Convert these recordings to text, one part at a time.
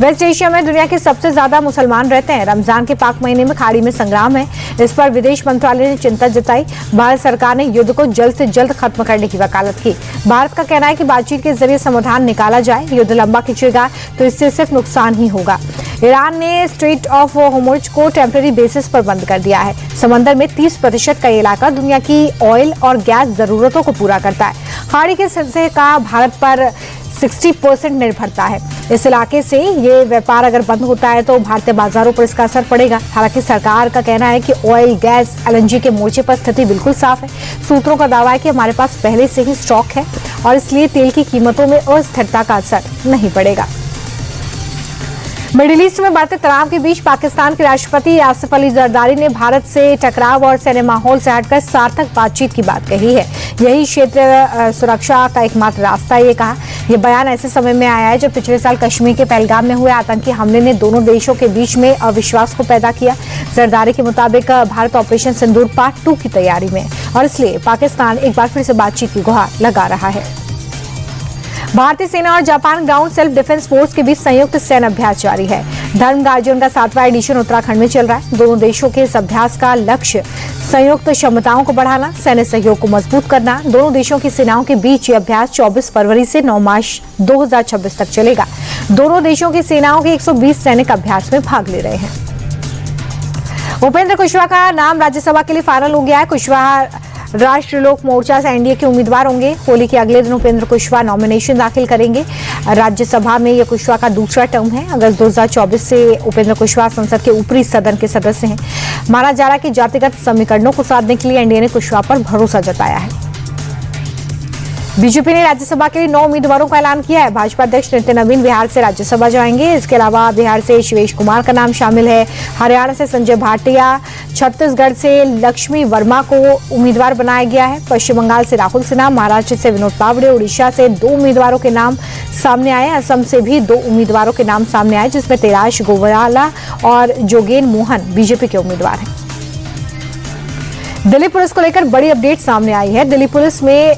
Waste Asia में दुनिया के सबसे ज्यादा मुसलमान रहते हैं। रमजान के पाक महीने में खाड़ी में संग्राम है। इस पर विदेश मंत्रालय ने चिंता जताई। भारत सरकार ने युद्ध को जल्द से जल्द खत्म करने की वकालत की। भारत का कहना है कि बातचीत के जरिए समाधान निकाला जाए। युद्ध लंबा खिंचेगा तो इससे सिर्फ नुकसान ही होगा। ईरान ने स्ट्रेट ऑफ होर्मुज को टेम्परेरी बेसिस पर बंद कर दिया है। समंदर में 30% का इलाका दुनिया की ऑयल और गैस जरूरतों को पूरा करता है। खाड़ी के हिस्से का भारत पर 60% निर्भरता है। इस इलाके से ये व्यापार अगर बंद होता है तो भारतीय बाजारों पर इसका असर पड़ेगा। हालांकि सरकार का कहना है कि ऑयल, गैस, LNG के मोर्चे पर स्थिति बिल्कुल साफ है। सूत्रों का दावा है कि हमारे पास पहले से ही स्टॉक है और इसलिए तेल की कीमतों में अस्थिरता का असर नहीं पड़ेगा। मिडिल ईस्ट में बढ़ते तनाव के बीच पाकिस्तान के राष्ट्रपति आसिफ अली जरदारी ने भारत से टकराव और सैन्य माहौल से हटकर सार्थक बातचीत की बात कही है। यही क्षेत्र सुरक्षा का एकमात्र रास्ता है, ये कहा। यह बयान ऐसे समय में आया है जब पिछले साल कश्मीर के पहलगाम में हुए आतंकी हमले ने दोनों देशों के बीच में अविश्वास को पैदा किया। जरदारी के मुताबिक भारत ऑपरेशन सिंदूर पार्ट 2 की तैयारी में और इसलिए पाकिस्तान एक बार फिर से बातचीत की गुहार लगा रहा है। भारतीय सेना और Japan ground self defence force के बीच संयुक्त सैन्य अभ्यास जारी है। धर्म गार्जियन का 7वां एडिशन उत्तराखंड में चल रहा है। दोनों देशों के इस अभ्यास का लक्ष्य संयुक्त क्षमताओं को बढ़ाना, सैन्य सहयोग को मजबूत करना। दोनों देशों की सेनाओं के बीच ये अभ्यास 24 फरवरी से 9 मार्च 2026 तक चलेगा। दोनों देशों की सेनाओं के 120 सैनिक अभ्यास में भाग ले रहे हैं। उपेंद्र कुशवाहा का नाम राज्यसभा के लिए फाइनल हो गया है। कुशवाहा राष्ट्रीय लोक मोर्चा से एनडीए के उम्मीदवार होंगे। होली के अगले दिन उपेंद्र कुशवाहा नॉमिनेशन दाखिल करेंगे। राज्यसभा में यह कुशवाहा का दूसरा टर्म है। अगस्त 2024 से उपेंद्र कुशवाहा संसद के ऊपरी सदन के सदस्य हैं। माना जा रहा है कि जातिगत समीकरणों को साधने के लिए एनडीए ने कुशवाहा पर भरोसा जताया है। बीजेपी ने राज्यसभा के लिए 9 उम्मीदवारों का ऐलान किया है। भाजपा अध्यक्ष नितिन नवीन बिहार से राज्यसभा जाएंगे। इसके अलावा बिहार से शिवेश कुमार का नाम शामिल है। हरियाणा से संजय भाटिया, छत्तीसगढ़ से लक्ष्मी वर्मा को उम्मीदवार बनाया गया है। पश्चिम बंगाल से राहुल सिन्हा, महाराष्ट्र से विनोद तावड़े, उड़ीसा से 2 उम्मीदवारों के नाम सामने आए। असम से भी 2 उम्मीदवारों के नाम सामने आए, जिसमें तेराश गोवाला और जोगेन मोहन बीजेपी के उम्मीदवार हैं। दिल्ली पुलिस को लेकर बड़ी अपडेट सामने आई है। दिल्ली पुलिस में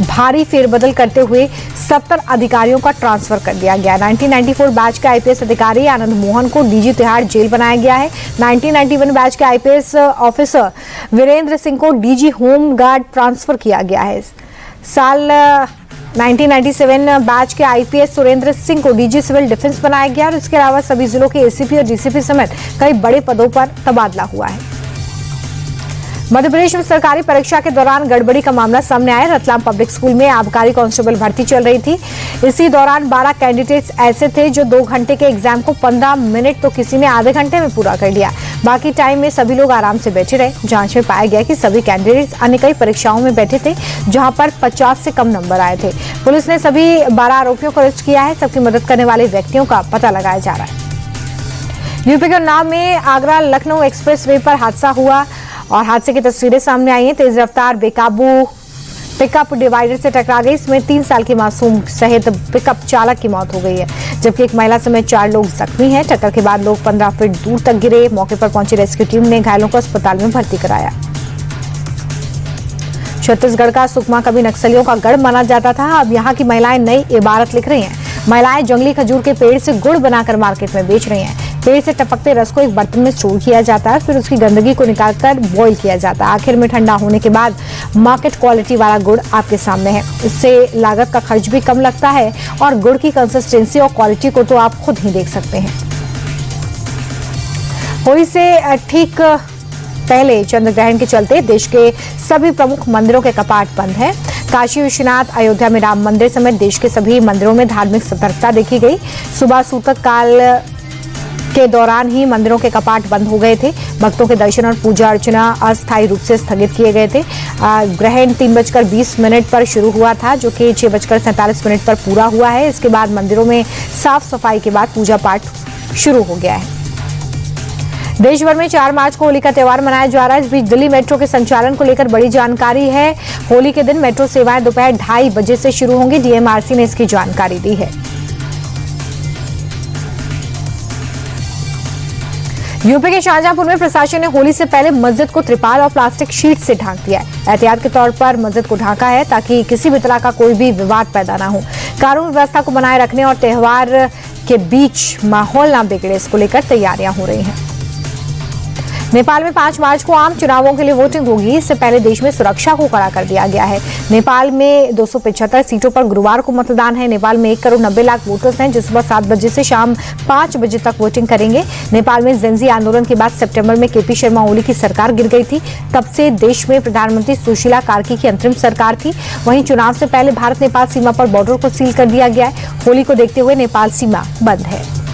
भारी फेरबदल करते हुए 70 अधिकारियों का ट्रांसफर कर दिया गया। 1994 बैच के आईपीएस अधिकारी आनंद मोहन को डीजी तिहाड़ जेल बनाया गया है। 1991 बैच के आईपीएस ऑफिसर वीरेंद्र सिंह को डीजी होम गार्ड ट्रांसफर किया गया है। साल 1997 बैच के आईपीएस सुरेंद्र सिंह को डीजी सिविल डिफेंस बनाया गया और इसके अलावा सभी जिलों के एसीपी और डीसीपी समेत कई बड़े पदों पर तबादला हुआ है। मध्य प्रदेश में सरकारी परीक्षा के दौरान गड़बड़ी का मामला सामने आया। रतलाम पब्लिक स्कूल में आबकारी कांस्टेबल भर्ती चल रही थी। इसी दौरान 12 कैंडिडेट्स ऐसे थे जो 2 घंटे के एग्जाम को 15 मिनट तो किसी ने आधे घंटे में पूरा कर लिया। बाकी टाइम में सभी लोग आराम से बैठे रहे। जांच में पाया गया कि सभी कैंडिडेट्स अन्य कई परीक्षाओं में बैठे थे जहां पर 50 से कम नंबर आए थे। पुलिस ने सभी 12 आरोपियों को अरेस्ट किया है। सबकी मदद करने वाले व्यक्तियों का पता लगाया जा रहा है। यूपी के उन्नाव में आगरा लखनऊ एक्सप्रेस वे पर हादसा हुआ और हादसे की तस्वीरें सामने आई हैं। तेज रफ्तार बेकाबू पिकअप डिवाइडर से टकरा गई। इसमें 3 साल की मासूम सहित पिकअप चालक की मौत हो गई है, जबकि एक महिला समेत 4 लोग जख्मी हैं। टक्कर के बाद लोग 15 फीट दूर तक गिरे। मौके पर पहुंची रेस्क्यू टीम ने घायलों को अस्पताल में भर्ती कराया। छत्तीसगढ़ का सुकमा कभी नक्सलियों का गढ़ माना जाता था। अब यहाँ की महिलाएं नई इबारत लिख रही हैं। महिलाएं जंगली खजूर के पेड़ से गुड़ बनाकर मार्केट में बेच रही हैं। पेड़ से टपकते रस को एक बर्तन में स्टोर किया जाता है, फिर उसकी गंदगी को निकालकर बॉईल किया जाता है। आखिर में ठंडा होने के बाद मार्केट क्वालिटी वाला गुड़ आपके सामने है। इससे लागत का खर्च भी कम लगता है और गुड़ की कंसिस्टेंसी और क्वालिटी को तो आप खुद ही देख सकते हैं। होली से ठीक पहले चंद्र ग्रहण के चलते देश के सभी प्रमुख मंदिरों के कपाट बंद हैं। काशी विश्वनाथ, अयोध्या में राम मंदिर समेत देश के सभी मंदिरों में धार्मिक सतर्कता देखी गई। सुबह सूतक काल के दौरान ही मंदिरों के कपाट बंद हो गए थे। भक्तों के दर्शन और पूजा अर्चना अस्थायी रूप से स्थगित किए गए थे। ग्रहण 3:20 पर शुरू हुआ था, जो कि 6:47 पर पूरा हुआ है। इसके बाद मंदिरों में साफ सफाई के बाद पूजा पाठ शुरू हो गया है। देश भर में 4 मार्च को होली का त्योहार मनाया जा रहा है। इस बीच दिल्ली मेट्रो के संचालन को लेकर बड़ी जानकारी है। होली के दिन मेट्रो सेवाएं दोपहर 2:30 बजे से शुरू होंगी। डीएमआरसी ने इसकी जानकारी दी है। यूपी के शाहजहांपुर में प्रशासन ने होली से पहले मस्जिद को त्रिपाल और प्लास्टिक शीट से ढांक दिया है। एहतियात के तौर पर मस्जिद को ढांका है ताकि किसी भी तरह का कोई भी विवाद पैदा न हो। कानून व्यवस्था को बनाए रखने और त्योहार के बीच माहौल ना बिगड़े, इसको लेकर तैयारियां हो रही हैं। नेपाल में 5 मार्च को आम चुनावों के लिए वोटिंग होगी। इससे पहले देश में सुरक्षा को कड़ा कर दिया गया है। नेपाल में 275 सीटों पर गुरुवार को मतदान है। नेपाल में 1 करोड़ 90 लाख वोटर्स हैं जो सुबह 7 बजे से शाम 5 बजे तक वोटिंग करेंगे। नेपाल में जेनजी आंदोलन के बाद सितंबर में केपी शर्मा ओली की सरकार गिर गई थी। तब से देश में प्रधानमंत्री सुशीला कार्की की अंतरिम सरकार थी। वहीं चुनाव से पहले भारत नेपाल सीमा पर बॉर्डर को सील कर दिया गया है। होली को देखते हुए नेपाल सीमा बंद है।